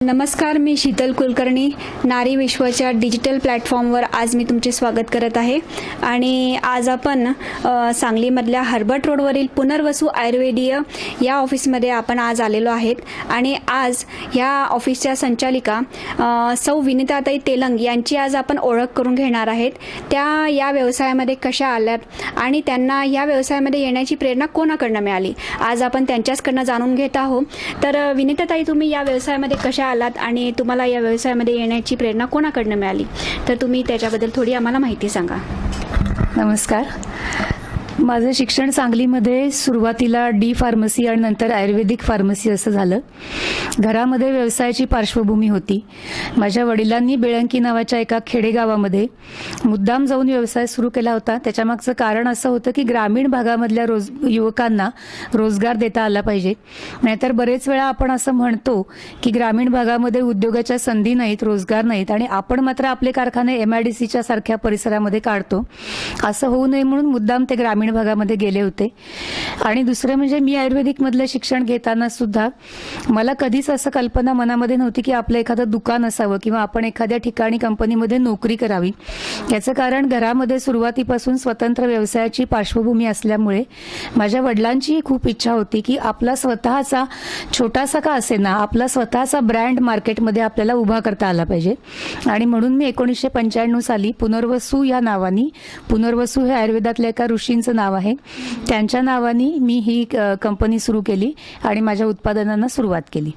नमस्कार, मी शीतल कुलकर्णी. नारी विश्वाच्या डिजिटल प्लॅटफॉर्मवर आज मी तुमचे स्वागत करत आहे. आणि आज आपण सांगलीमधल्या हर्बट रोडवरील पुनर्वसू आयुर्वेदीय या ऑफिसमध्ये आपण आज आलेलो आहेत. आणि आज ह्या ऑफिसच्या संचालिका सौ विनिताताई तेलंग यांची आज आपण ओळख करून घेणार आहेत. त्या या व्यवसायामध्ये कशा आल्यात आणि त्यांना या व्यवसायामध्ये येण्याची प्रेरणा कोणाकडनं मिळाली, आज आपण त्यांच्याचकडनं जाणून घेत आहोत. तर विनिताताई, तुम्ही या व्यवसायामध्ये कशा आलात आणि तुम्हाला या व्यवसायामध्ये येण्याची प्रेरणा कोणाकडनं मिळाली, तर तुम्ही त्याच्याबद्दल थोडी आम्हाला माहिती सांगा. नमस्कार. माझं शिक्षण सांगलीमध्ये सुरुवातीला डी फार्मसी आणि नंतर आयुर्वेदिक फार्मसी असं झालं. घरामध्ये व्यवसायाची पार्श्वभूमी होती. माझ्या वडिलांनी बेळंकी नावाच्या एका खेडेगावामध्ये मुद्दाम जाऊन व्यवसाय सुरू केला होता. त्याच्यामागचं कारण असं होतं की ग्रामीण भागामधल्या युवकांना रोजगार देता आला पाहिजे. नाहीतर बरेच वेळा आपण असं म्हणतो की ग्रामीण भागामध्ये उद्योगाच्या संधी नाहीत, रोजगार नाहीत, आणि आपण मात्र आपले कारखाने MIDCच्या सारख्या परिसरामध्ये काढतो. असं होऊ नये म्हणून मुद्दाम ते ग्रामीण भागामध्ये गेले होते. आणि दुसरं म्हणजे मी आयुर्वेदिक मधलं शिक्षण घेताना सुद्धा मला कधीच असं कल्पना मनामध्ये नव्हती की आपलं एखादं दुकान असावं किंवा आपण एखाद्या ठिकाणी कंपनीमध्ये नोकरी करावी. याचं कारण घरामध्ये सुरुवातीपासून स्वतंत्र व्यवसायाची पार्श्वभूमी असल्यामुळे माझ्या वडिलांची खूप इच्छा होती की आपला स्वतःचा छोटासा का असेना आपला स्वतःचा ब्रँड मार्केटमध्ये आपल्याला उभा करता आला पाहिजे. आणि म्हणून मी 1995 साली पुनर्वसू या नावाने, पुनर्वसू हे आयुर्वेदातल्या एका ऋषींचं नाव आहे, त्यांच्या नावाने मी ही कंपनी सुरू केली आणि माझ्या उत्पादनांना सुरुवात केली.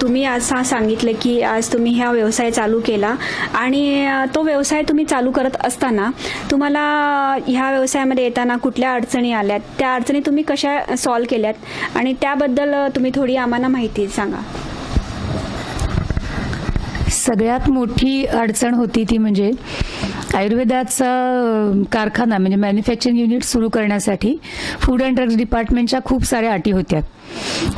तुम्ही आज सांगितलं की आज तुम्ही हा व्यवसाय चालू केला आणि तो व्यवसाय तुम्ही चालू करत असताना तुम्हाला ह्या व्यवसायामध्ये येताना कुठल्या अडचणी आल्यात, त्या अडचणी तुम्ही कशा सॉल्व्ह केल्यात आणि त्याबद्दल तुम्ही थोडी आम्हाला माहिती सांगा. सगळ्यात मोठी अडचण होती ती म्हणजे आयुर्वेदाचा कारखाना म्हणजे मॅन्युफॅक्चरिंग युनिट सुरू करण्यासाठी फूड अँड ड्रग्स डिपार्टमेंटच्या खूप साऱ्या अटी होत्या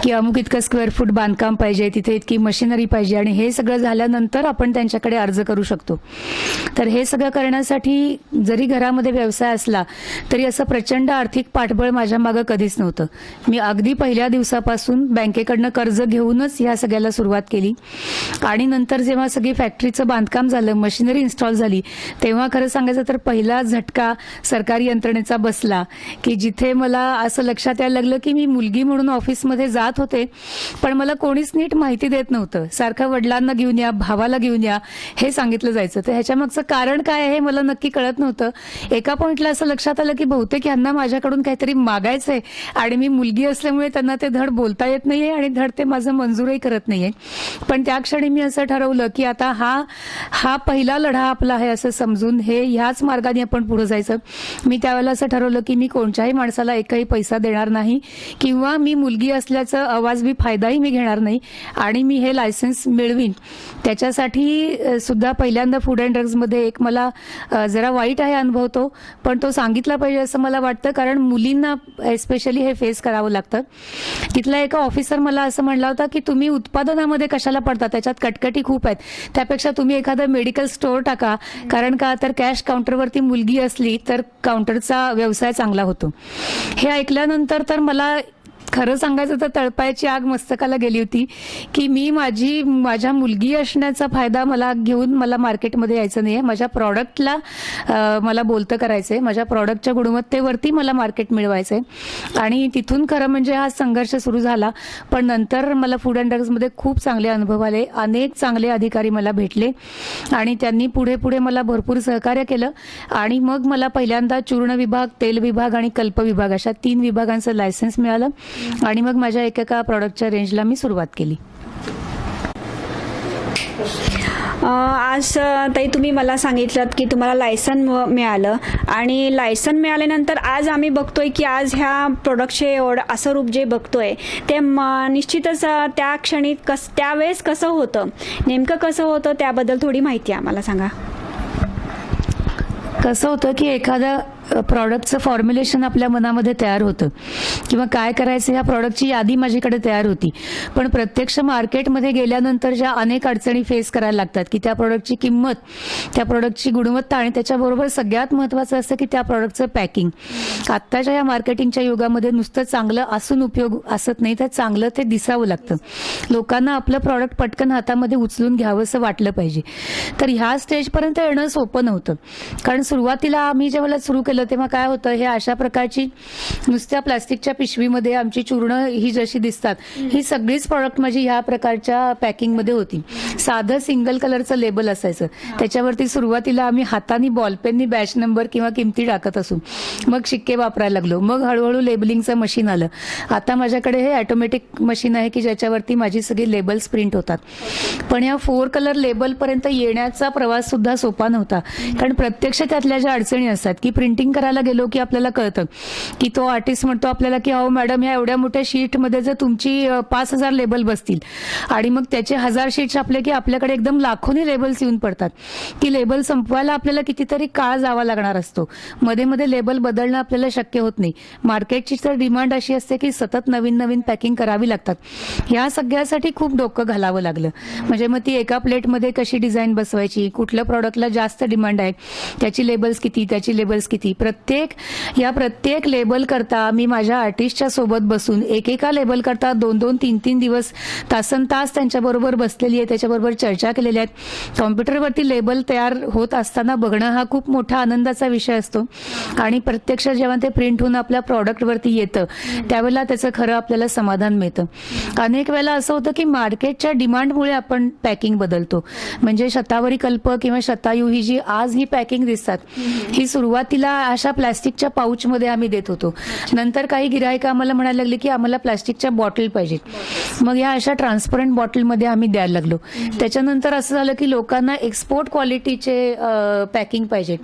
की अमुक इतकं स्क्वेअर फूट बांधकाम पाहिजे, तिथे इतकी मशिनरी पाहिजे, आणि हे सगळं झाल्यानंतर आपण त्यांच्याकडे अर्ज करू शकतो. तर हे सगळं करण्यासाठी जरी घरामध्ये व्यवसाय असला तरी असं प्रचंड आर्थिक पाठबळ माझ्या मागं कधीच नव्हतं. मी अगदी पहिल्या दिवसापासून बँकेकडनं कर्ज घेऊनच ह्या सगळ्याला सुरुवात केली. आणि नंतर जेव्हा सगळी फॅक्टरीचं बांधकाम झालं, मशिनरी इन्स्टॉल झाली, तेव्हा खरं सांगायचं तर पहिला झटका सरकारी यंत्रणेचा बसला की जिथे मला असं लक्षात यायला लागलं की मी मुलगी म्हणून ऑफिसमध्ये जात होते पण मला कोणीच नीट माहिती देत नव्हतं. सारखं वडिलांना घेऊन या, भावाला घेऊन या हे सांगितलं जायचं. तर ह्याच्या मागचं कारण काय आहे मला नक्की कळत नव्हतं. एका पॉइंटला असं लक्षात आलं की बहुतेक ह्यांना माझ्याकडून काहीतरी मागायचंय आणि मी मुलगी असल्यामुळे त्यांना ते धड बोलता येत नाहीये आणि धड ते माझं मंजूरही करत नाहीये. पण त्या क्षणी मी असं ठरवलं की आता हा पहिला लढा आपला आहे असं समजून ह्याच मार्गाने आपण पुढे जायचं. मी त्यावेळेला असं ठरवलं की मी कोणत्याही माणसाला एकही पैसा देणार नाही किंवा मी मुलगी असल्याचं अवाजवी फायदाही मी घेणार नाही आणि मी हे लायसन्स मिळवीन. त्याच्यासाठी सुद्धा पहिल्यांदा फूड अँड ड्रग्समध्ये एक मला जरा वाईट आहे अनुभव तो, पण तो सांगितला पाहिजे असं मला वाटतं, कारण मुलींना एस्पेशली हे फेस करावं लागतं. तिथला एका ऑफिसर मला असं म्हणला होता की तुम्ही उत्पादनामध्ये कशाला पडता, त्याच्यात कटकटी खूप आहेत, त्यापेक्षा तुम्ही एखादं मेडिकल स्टोअर टाका, कारण का तर कॅश काउंटरवरती मुलगी असली तर काउंटरचा व्यवसाय चांगला होतो. हे ऐकल्यानंतर तर मला खरं सांगायचं तर तळपायाची आग मस्तकाला गेली होती की मी माझ्या मुलगी असण्याचा फायदा मला घेऊन मला मार्केटमध्ये यायचं नाहीये. माझ्या प्रॉडक्टला मला बोलतं करायचंय, माझ्या प्रॉडक्टच्या गुणवत्तेवरती मला मार्केट मिळवायचंय. आणि तिथून खरं म्हणजे हा संघर्ष सुरू झाला. पण नंतर मला फूड अँड ड्रग्समध्ये खूप चांगले अनुभव आले, अनेक चांगले अधिकारी मला भेटले आणि त्यांनी पुढे पुढे मला भरपूर सहकार्य केलं. आणि मग मला पहिल्यांदा चूर्ण विभाग, तेल विभाग आणि कल्प विभाग अशा 3 विभागांचं लायसन्स मिळालं आणि मग माझ्या एकेका प्रॉडक्टच्या रेंजला मी सुरुवात केली. आज ताई तुम्ही मला सांगितलं की तुम्हाला लायसन मिळालं आणि लायसन मिळाल्यानंतर आज आम्ही बघतोय की आज ह्या प्रोडक्टचे असं रूप जे बघतोय ते निश्चितच त्या क्षणी त्यावेळेस कसं होतं, नेमकं कसं होतं त्याबद्दल थोडी माहिती आम्हाला सांगा. कसं होतं की एखादा प्रॉडक्टचं फॉर्म्युलेशन आपल्या मनामध्ये तयार होतं किंवा काय करायचं ह्या प्रॉडक्टची यादी माझ्याकडे तयार होती. पण प्रत्यक्ष मार्केटमध्ये गेल्यानंतर ज्या अनेक अडचणी फेस करायला लागतात की त्या प्रॉडक्टची किंमत, त्या प्रॉडक्टची गुणवत्ता आणि त्याच्याबरोबर सगळ्यात महत्त्वाचं असतं की त्या प्रॉडक्टचं पॅकिंग. आत्ताच्या या मार्केटिंगच्या युगामध्ये नुसतं चांगलं असून उपयोग असत नाही, तर चांगलं ते दिसावं लागतं. लोकांना आपलं प्रॉडक्ट पटकन हातामध्ये उचलून घ्यावंसं वाटलं पाहिजे. तर ह्या स्टेजपर्यंत येणं सोपं नव्हतं. कारण सुरुवातीला आम्ही जेव्हा सुरू केलं तेव्हा काय होतं, हे अशा प्रकारची नुसत्या प्लास्टिकच्या पिशवीमध्ये आमची चूर्ण ही जशी दिसतात, ही सगळीच प्रॉडक्ट माझी ह्या प्रकारच्या पॅकिंगमध्ये होती. साधं सिंगल कलरचं लेबल असायचं, त्याच्यावरती सुरुवातीला आम्ही हाताने बॉलपेननी बॅच नंबर किंवा किमती टाकत असू. मग शिक्के वापरायला लागलो. मग हळूहळू लेबलिंगचं मशीन आलं. आता माझ्याकडे हे ऑटोमॅटिक मशीन आहे की ज्याच्यावरती माझी सगळी लेबल्स प्रिंट होतात. पण या 4 कलर लेबलपर्यंत येण्याचा प्रवास सुद्धा सोपा नव्हता. कारण प्रत्यक्ष त्यातल्या ज्या अडचणी असतात की प्रिंटिंग करायला गेलो की आपल्याला कळतं की तो आर्टिस्ट म्हणतो आपल्याला की अहो मॅडम, ह्या एवढ्या मोठ्या शीटमध्ये जर तुमची 5,000 लेबल बसतील आणि मग त्याचे 1000 शीट्स आपले की आपल्याकडे एकदम लाखोनी लेबल्स येऊन पडतात की लेबल संपवायला आपल्याला कितीतरी काळ जावा लागणार असतो. मध्ये मध्ये लेबल बदलणं आपल्याला शक्य होत नाही. मार्केटची तर डिमांड अशी असते की सतत नवीन नवीन पॅकिंग करावी लागतात. या सगळ्यासाठी खूप डोकं घालावं लागलं. म्हणजे मग ती एका प्लेटमध्ये कशी डिझाईन बसवायची, कुठल्या प्रॉडक्टला जास्त डिमांड आहे, त्याची लेबल्स किती, त्याची लेबल्स किती, प्रत्येक लेबल करता मी माझ्या आर्टिस्टच्या सोबत बसून एकेका लेबल करता 2-2, 3-3 दिवस तासनतास त्यांच्याबरोबर बसलेली आहे, त्याच्याबरोबर चर्चा केलेल्या आहेत. कॉम्प्युटरवरती लेबल तयार होत असताना बघणं हा खूप मोठा आनंदाचा विषय असतो. आणि प्रत्यक्ष जेव्हा ते प्रिंट होऊन आपल्या प्रॉडक्टवरती येतं त्यावेळेला त्याचं खरं आपल्याला समाधान मिळतं. अनेक वेळेला असं होतं की मार्केटच्या डिमांडमुळे आपण पॅकिंग बदलतो. म्हणजे शतावरी कल्प किंवा शतायू ही जी आज ही पॅकिंग दिसतात, ही सुरुवातीला अशा प्लास्टिकच्या पाऊचमध्ये आम्ही देत होतो. नंतर काही गिराईक आम्हाला म्हणायला लागले की आम्हाला प्लास्टिकच्या बॉटल पाहिजेत. मग या अशा ट्रान्सपरंट बॉटलमध्ये आम्ही द्यायला लागलो. त्याच्यानंतर असं झालं की लोकांना एक्सपोर्ट क्वालिटीचे पॅकिंग पाहिजे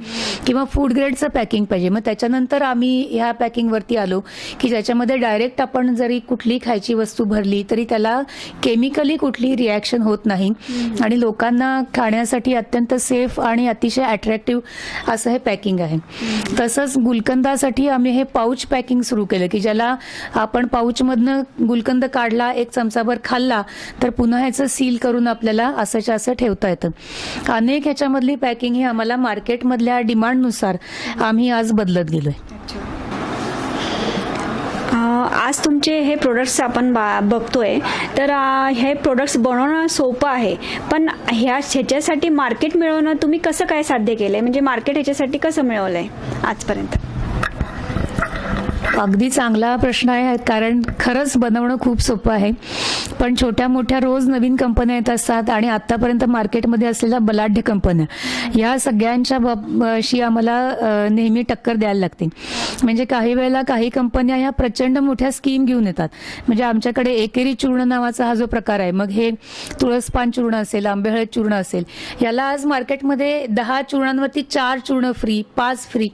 किंवा फूड ग्रेडचं पॅकिंग पाहिजे. मग त्याच्यानंतर आम्ही ह्या पॅकिंगवरती आलो की ज्याच्यामध्ये डायरेक्ट आपण जरी कुठली खायची वस्तू भरली तरी त्याला केमिकली कुठलीही रिॲक्शन होत नाही आणि लोकांना खाण्यासाठी अत्यंत सेफ आणि अतिशय अट्रॅक्टिव्ह असं हे पॅकिंग आहे. तसंच गुलकंदासाठी आम्ही हे पाऊच पॅकिंग सुरू केलं की ज्याला आपण पाऊचमधनं गुलकंद काढला, एक चमचाभर खाल्ला तर पुन्हा ह्याचं सील करून आपल्याला असंच्या असं ठेवता येतं. अनेक ह्याच्यामधली पॅकिंग ही आम्हाला मार्केटमधल्या डिमांडनुसार आम्ही आज बदलत गेलोय. आज तुमचे हे प्रोडक्ट्स आपण बघतोय तर हे प्रोडक्ट्स बनवणं सोपं आहे, पण ह्याच्यासाठी मार्केट मिळवणं तुम्ही कसं काय साध्य केलंय? म्हणजे मार्केट ह्याच्यासाठी कसं मिळवलंय आजपर्यंत? अगदी चांगला प्रश्न आहे. कारण खरंच बनवणं खूप सोपं आहे, पण छोट्या मोठ्या रोज नवीन कंपन्या येत असतात आणि आतापर्यंत मार्केटमध्ये असलेल्या बलाढ्य कंपन्या या सगळ्यांच्याशी आम्हाला नेहमी टक्कर द्यायला लागते. म्हणजे काही वेळेला काही कंपन्या ह्या प्रचंड मोठ्या स्कीम घेऊन येतात. म्हणजे आमच्याकडे एकेरी चूर्ण नावाचा हा जो प्रकार आहे, मग हे तुळसपान चूर्ण असेल, आंबेहळद चूर्ण असेल, याला आज मार्केटमध्ये 10 चूर्णांवरती 4 चूर्ण फ्री, 5 फ्री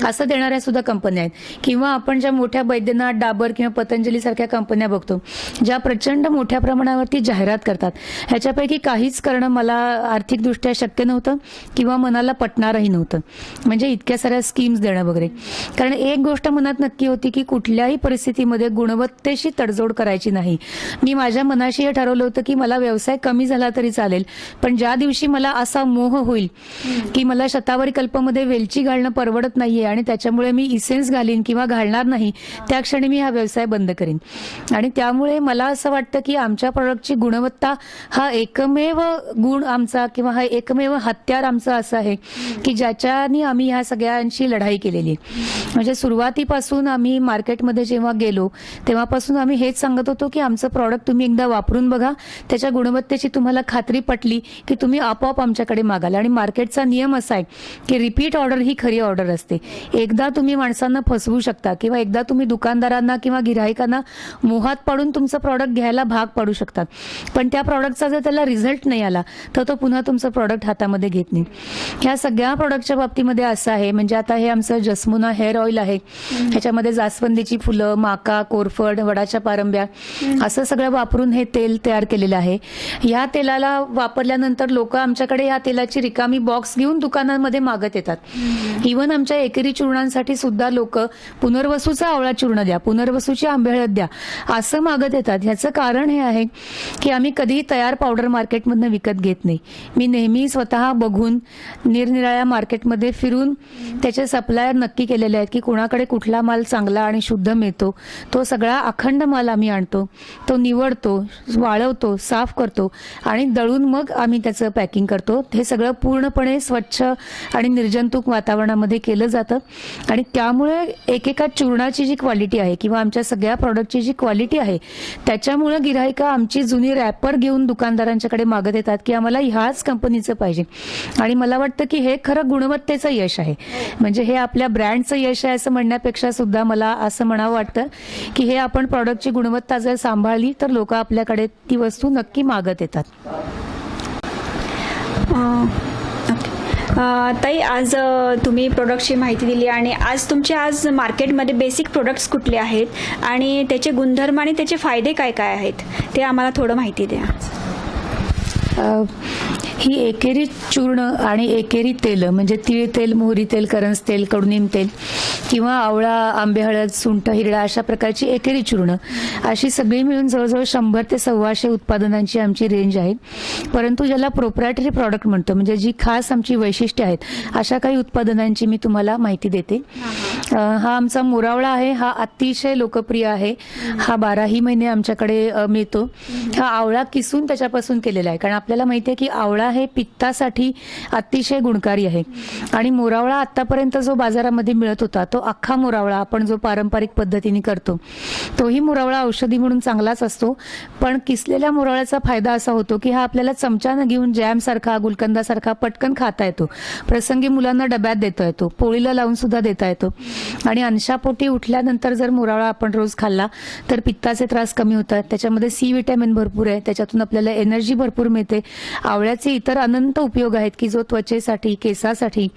असं देणाऱ्या सुद्धा कंपन्या आहेत. किंवा आपण ज्या मोठ्या बैद्यनाथ, डाबर किंवा पतंजली सारख्या कंपन्या बघतो ज्या प्रचंड मोठ्या प्रमाणावरती जाहिरात करतात, ह्याच्यापैकी काहीच करणं मला आर्थिकदृष्ट्या शक्य नव्हतं किंवा मनाला पटणारही नव्हतं. म्हणजे इतक्या साऱ्या स्कीम्स देणं वगैरे. कारण एक गोष्ट मनात नक्की होती की कुठल्याही परिस्थितीमध्ये गुणवत्तेशी तडजोड करायची नाही. मी माझ्या मनाशी हे ठरवलं होतं की मला व्यवसाय कमी झाला तरी चालेल, पण ज्या दिवशी मला असा मोह होईल की मला शतावरी कल्पमध्ये वेलची घालणं परवडत नाहीये आणि त्याच्यामुळे मी इसेन्स घालीन किंवा घालणार नाही, त्या क्षणी मी हा व्यवसाय बंद करीन. आणि त्यामुळे मला असं वाटतं की आमच्या प्रोडक्टची गुणवत्ता हा एकमेव गुण आमचा किंवा हा एकमेव हत्यार आमचा असं आहे की ज्याच्यानी आम्ही ह्या सगळ्यांशी लढाई केलेली आहे. म्हणजे सुरुवातीपासून आम्ही मार्केटमध्ये जेव्हा गेलो तेव्हापासून आम्ही हेच सांगत होतो की आमचं प्रॉडक्ट तुम्ही एकदा वापरून बघा, त्याच्या गुणवत्तेची तुम्हाला खात्री पटली की तुम्ही आपोआप आमच्याकडे मागाल. आणि मार्केटचा नियम असा आहे की रिपीट ऑर्डर ही खरी ऑर्डर असते. एकदा तुम्ही माणसांना फसवू शकता किंवा एकदा तुम्ही दुकानदारांना किंवा गिराहिकांना मोहात पाडून तुमचं प्रॉडक्ट घ्यायला भाग पाडू शकतात. पण त्या प्रॉडक्टचा जर त्याला रिझल्ट नाही आला तर तो पुन्हा तुमचं प्रॉडक्ट हातामध्ये घेत नाही. ह्या सगळ्या प्रॉडक्टच्या बाबतीमध्ये असं आहे. म्हणजे आता हे आमचं जसमुना हेअर ऑइल आहे. ह्याच्यामध्ये जास्वंदीची फुलं, माका, कोरफड, वडाच्या पारंब्या असं सगळं वापरून हे तेल तयार केलेलं आहे. या तेलाला वापरल्यानंतर लोक आमच्याकडे या तेलाची रिकामी बॉक्स घेऊन दुकानांमध्ये मागत येतात. इव्हन आमच्या एकेरी चूर्णांसाठी सुद्धा लोक पुनर्वसूचा आवळा चूर्ण द्या, पुनर्वसूची आंबे हळद द्या असं मागत येतात. ह्याचं कारण हे आहे की आम्ही कधीही तयार पावडर मार्केटमधनं विकत घेत नाही. मी नेहमी स्वतः बघून निरनिराळ्या मार्केटमध्ये फिरून त्याचे सप्लायर नक्की केलेले आहेत की कुणाकडे कुठला माल चांगला आणि शुद्ध मिळतो. तो सगळा अखंड माल आम्ही आणतो, तो निवडतो, वाळवतो, साफ करतो आणि दळून मग आम्ही त्याचं पॅकिंग करतो. हे सगळं पूर्णपणे स्वच्छ आणि निर्जंतुक वातावरणामध्ये केलं जातं आणि त्यामुळे एकेका चूर्णाची जी क्वालिटी आहे किंवा आमच्या सगळ्या प्रॉडक्टची जी क्वालिटी आहे त्याच्यामुळे गिराहिक आमची जुनी रॅपर घेऊन दुकानदारांच्याकडे मागत येतात की आम्हाला ह्याच कंपनीचं पाहिजे. आणि मला वाटतं की हे खरं गुणवत्तेचं यश आहे. म्हणजे हे आपल्या ब्रँडचं यश आहे असं म्हणण्यापेक्षा सुद्धा मला असं म्हणावं वाटतं की हे आपण प्रॉडक्टची गुणवत्ता जर सांभाळली तर लोक आपल्याकडे ती वस्तू नक्की मागत येतात. ताई, आज तुम्ही प्रोडक्टची माहिती दिली आणि आज मार्केटमध्ये बेसिक प्रोडक्ट्स कुठले आहेत आणि त्याचे गुणधर्म आणि त्याचे फायदे काय काय आहेत ते आम्हाला थोडं माहिती द्या. ही एकेरी चूर्ण आणि एकेरी तेल म्हणजे तीळ तेल, मोहरी तेल, करंज तेल, कडुनिम तेल किंवा आवळा, आंबे हळद, सुंठ, हिरडा अशा प्रकारची एकेरी चूर्ण अशी सगळी मिळून जवळजवळ 100 ते 125 उत्पादनांची आमची रेंज आहे. परंतु ज्याला प्रोप्रायटरी प्रॉडक्ट म्हणतो म्हणजे जी खास आमची वैशिष्ट्ये आहेत अशा काही उत्पादनांची मी तुम्हाला माहिती देते. हा आमचा मोरावळा आहे. हा अतिशय लोकप्रिय आहे. हा 12ही महिने आमच्याकडे मिळतो. हा आवळा किसून त्याच्यापासून केलेला आहे कारण आपल्याला माहिती आहे की आवळा हे पित्तासाठी अतिशय गुणकारी आहे. आणि मोरावळा आतापर्यंत जो बाजारामध्ये मिळत होता तो अख्खा मोरावळा आपण जो पारंपरिक पद्धतीने करतो तोही मोरावळा औषधी म्हणून चांगलाच असतो. पण किसलेल्या मोरावळ्याचा फायदा असा होतो की हा आपल्याला चमच्यानं घेऊन जॅम सारखा, गुलकंदासारखा पटकन खाता येतो. प्रसंगी मुलांना डब्यात देता येतो, पोळीला लावून सुद्धा देता येतो. आणि अंशापोटी उठल्यानंतर जर मोरावळा आपण रोज खाल्ला तर पित्ताचे त्रास कमी होतात. त्याच्यामध्ये सी विटॅमिन भरपूर आहे, त्याच्यातून आपल्याला एनर्जी भरपूर मिळते. आवळ्याचे इतर अनंत उपयोग आहेत की जो त्वचेसाठी, केसासाठी,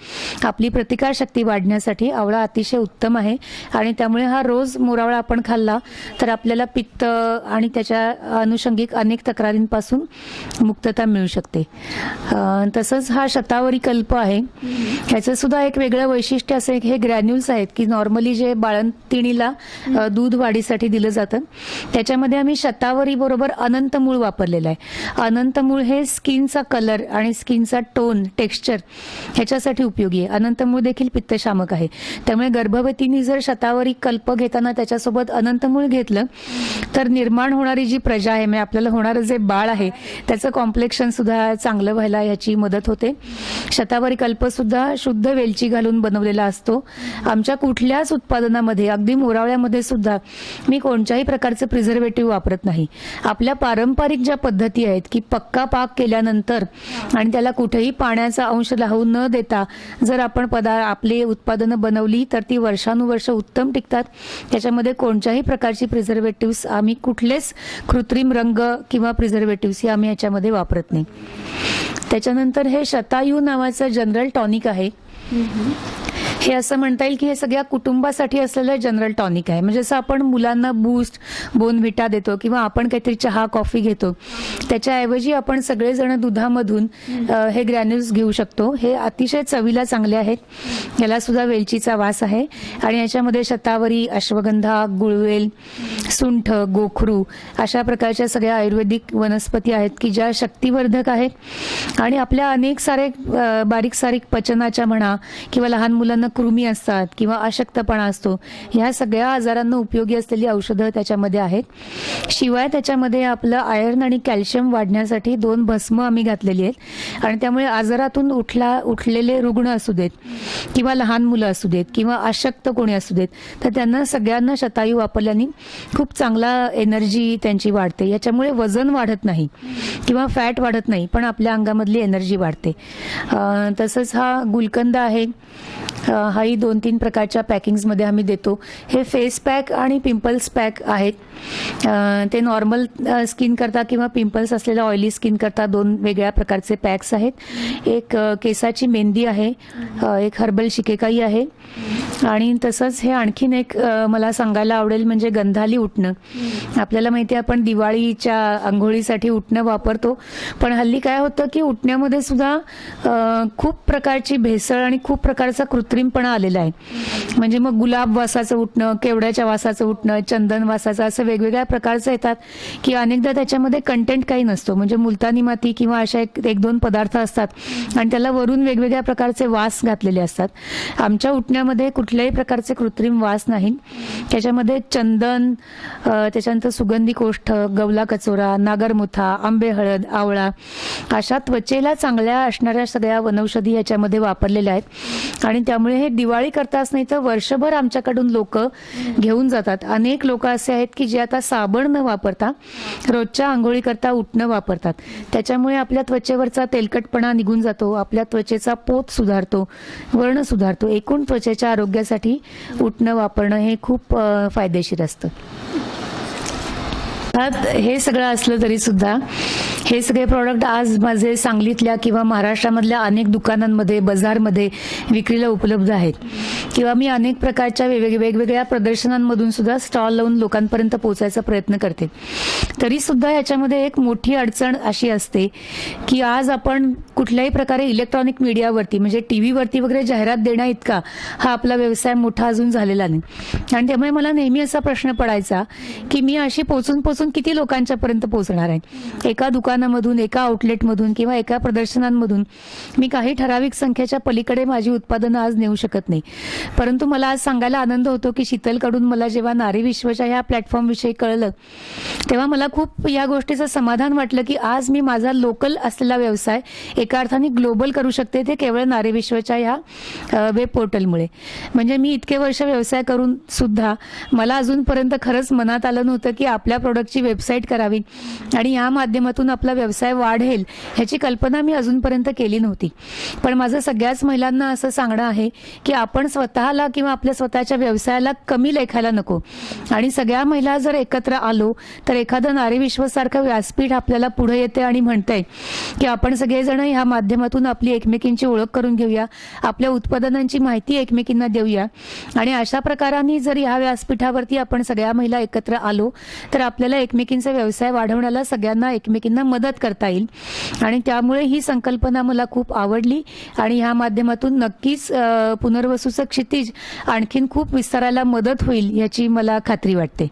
आपली प्रतिकारशक्ती वाढण्यासाठी आवळा अतिशय उत्तम आहे. आणि त्यामुळे हा रोज मोरावळा आपण खाल्ला तर आपल्याला पित्त आणि त्याच्या अनुषंगिक अनेक तक्रारींपासून मुक्तता मिळू शकते. तसंच हा शतावरी कल्प आहे. ह्याचं सुद्धा एक वेगळं वैशिष्ट्य असं हे ग्रॅन्युल्स आहेत की नॉर्मली जे बाळंतिणीला दूध वाढीसाठी दिलं जातं त्याच्यामध्ये आम्ही शतावरी बरोबर अनंत मूळ वापरलेलं आहे. अनंत मूळ हे स्किनचा कलर आणि स्किनचा टोन, टेक्स्चर ह्याच्यासाठी उपयोगी आहे. अनंत मूळ देखील पित्तशामक आहे. त्यामुळे गर्भवतींनी जर शतावरी कल्प घेताना त्याच्यासोबत अनंत मूळ घेतलं तर निर्माण होणारी जी प्रजा आहे म्हणजे आपल्याला होणारं जे बाळ आहे त्याचं कॉम्प्लेक्शन सुद्धा चांगलं व्हायला ह्याची मदत होते. शतावरी कल्प सुद्धा शुद्ध वेलची घालून बनवलेला असतो. आमच्या कुठल्याच उत्पादनामध्ये, अगदी मोरावळ्यामध्ये सुद्धा मी कोणत्याही प्रकारचं प्रिझर्वेटिव्ह वापरत नाही. आपल्या पारंपरिक ज्या पद्धती आहेत की पक्का पाक केल्यानंतर आणि त्याला कुठेही पाण्याचा अंश राहू न देता जर आपण आपली उत्पादनं बनवली तर ती वर्षानुवर्ष उत्तम टिकतात. त्याच्यामध्ये कोणत्याही प्रकारची प्रिझर्वेटिव्ह आम्ही कुठलेच कृत्रिम रंग किंवा प्रिझर्वेटिव्ह हे आम्ही याच्यामध्ये वापरत नाही. त्याच्यानंतर हे शतायू नावाचं जनरल टॉनिक आहे. हे असं म्हणता येईल की हे सगळ्या कुटुंबासाठी असलेलं जनरल टॉनिक आहे. म्हणजे जसं आपण मुलांना बूस्ट, बोनव्हिटा देतो किंवा आपण काहीतरी चहा, कॉफी घेतो त्याच्याऐवजी आपण सगळेजण दुधामधून हे ग्रॅन्युल्स घेऊ शकतो. हे अतिशय चवीला चांगले आहेत. याला सुद्धा वेलचीचा वास आहे आणि याच्यामध्ये शतावरी, अश्वगंधा, गुळवेल, सुंठ, गोखरू अशा प्रकारच्या सगळ्या आयुर्वेदिक वनस्पती आहेत की ज्या शक्तिवर्धक आहेत आणि आपल्या अनेक सारे बारीक सारीक पचनाच्या म्हणा किंवा लहान मुलांना कृमी असतात किंवा अशक्तपणा असतो ह्या सगळ्या आजारांना उपयोगी असलेली औषधं त्याच्यामध्ये आहेत. शिवाय त्याच्यामध्ये आपलं आयर्न आणि कॅल्शियम वाढण्यासाठी 2 भस्म आम्ही घातलेली आहेत आणि त्यामुळे आजारातून उठलेले रुग्ण असू देत किंवा लहान मुलं असू देत किंवा अशक्त कोणी असू देत तर त्यांना सगळ्यांना शतायू वापरल्याने खूप चांगला एनर्जी त्यांची वाढते. याच्यामुळे वजन वाढत नाही किंवा फॅट वाढत नाही पण आपल्या अंगामधली एनर्जी वाढते. तसंच हा गुलकंद आहे. हाही 2-3 प्रकारच्या पॅकिंग्समध्ये आम्ही देतो. हे फेस पॅक आणि पिंपल्स पॅक आहेत. ते नॉर्मल स्किन करता किंवा पिंपल्स असलेल्या ऑइली स्किन करता 2 वेगळ्या प्रकारचे पॅक्स आहेत. एक केसाची मेहंदी आहे, एक हर्बल शिकेकाई आहे आणि तसंच हे आणखीन एक मला सांगायला आवडेल म्हणजे गंधाली उटणं. आपल्याला माहिती आहे आपण दिवाळीच्या आंघोळीसाठी उटणं वापरतो, पण हल्ली काय होतं की उटण्यामध्ये सुद्धा खूप प्रकारची भेसळ आणि खूप प्रकारचा कृत्रिमपणा आलेला आहे. म्हणजे मग गुलाब वासाचं उटणं, केवड्याच्या वासाचं उटणं, चंदन वासाचं, असं वेगवेगळ्या प्रकारचं येतात की अनेकदा त्याच्यामध्ये कंटेंट काही नसतो. म्हणजे मुलतानी माती किंवा अशा 1-2 पदार्थ असतात आणि त्याला वरून वेगवेगळ्या प्रकारचे वास घातलेले असतात. आमच्या उटण्यामध्ये कुठल्याही प्रकारचे कृत्रिम वास नाही. त्याच्यामध्ये चंदन, त्याच्यानंतर सुगंधी कोष्ठ, गवला कचोरा, नागरमुथा, आंबे हळद, आवळा अशा त्वचेला चांगल्या असणाऱ्या सगळ्या वनौषधी याच्यामध्ये वापरलेल्या आहेत आणि त्यामुळे हे दिवाळी करताच नाही तर वर्षभर आमच्याकडून लोक घेऊन जातात. अनेक लोक असे आहेत की जे आता साबण न वापरता रोजच्या आंघोळी करता उटणं वापरतात. त्याच्यामुळे आपल्या त्वचेवरचा तेलकटपणा निघून जातो, आपल्या त्वचेचा पोत सुधारतो, वर्ण सुधारतो. एकूण त्वचेच्या आरोग्यासाठी उटणं वापरणं हे खूप फायदेशीर असतं. हे सगळं असलं तरी सुद्धा हे सगळे प्रॉडक्ट आज माझे सांगलीतल्या किंवा महाराष्ट्रामधल्या अनेक दुकानांमध्ये, बाजारमध्ये विक्रीला उपलब्ध आहेत किंवा मी अनेक प्रकारच्या वेगवेगळ्या प्रदर्शनांमधून सुद्धा स्टॉल लावून लोकांपर्यंत पोहोचायचा प्रयत्न करते. तरी सुद्धा याच्यामध्ये एक मोठी अडचण अशी असते की आज आपण कुठल्याही प्रकारे इलेक्ट्रॉनिक मीडियावरती म्हणजे टीव्हीवरती वगैरे जाहिरात देण्या इतका हा आपला व्यवसाय मोठा अजून झालेला नाही. आणि त्यामुळे मला नेहमी असा प्रश्न पडायचा की मी अशी पोचून किती लोकांच्या पर्यंत पोहोचणार आहे. एका दुकानामधून, एका आउटलेटमधून किंवा एका प्रदर्शनांमधून मी काही ठराविक संख्येच्या पलीकडे माझी उत्पादनं आज नेऊ शकत नाही. परंतु मला आज सांगायला आनंद होतो की शीतलकडून मला जेव्हा नारी विश्वच्या ह्या प्लॅटफॉर्म विषयी कळलं तेव्हा मला खूप या गोष्टीचं समाधान वाटलं की आज मी माझा लोकल असलेला व्यवसाय एका अर्थाने ग्लोबल करू शकते, ते केवळ नारी विश्वच्या ह्या वेब पोर्टलमुळे. म्हणजे मी इतके वर्ष व्यवसाय करून सुद्धा मला अजूनपर्यंत खरंच मनात आलं नव्हतं की आपल्या प्रोडक्टची वेबसाईट करावी आणि या माध्यमातून आपला व्यवसाय वाढेल ह्याची कल्पना मी अजूनपर्यंत केली नव्हती. पण माझं सगळ्याच महिलांना असं सांगणं आहे की आपण स्वतःला किंवा आपल्या स्वतःच्या व्यवसायाला कमी लेखायला नको आणि सगळ्या महिला जर एकत्र आलो तर एखादं नारी विश्वसारखं व्यासपीठ आपल्याला पुढे येते आणि म्हणतंय की आपण सगळेजण ह्या माध्यमातून आपली एकमेकींची ओळख करून घेऊया, आपल्या उत्पादनांची माहिती एकमेकींना देऊया आणि अशा प्रकाराने जर ह्या व्यासपीठावरती आपण सगळ्या महिला एकत्र आलो तर आपल्याला एकमेकींचा व्यवसाय वाढवण्याला सगळ्यांना एकमेकींना मदत करता येईल. आणि त्यामुळे ही संकल्पना मला खूप आवडली आणि ह्या माध्यमातून नक्कीच पुनर्वसूचं क्षितिज आणखीन खूप विस्तारायला मदत होईल याची मला खात्री वाटते.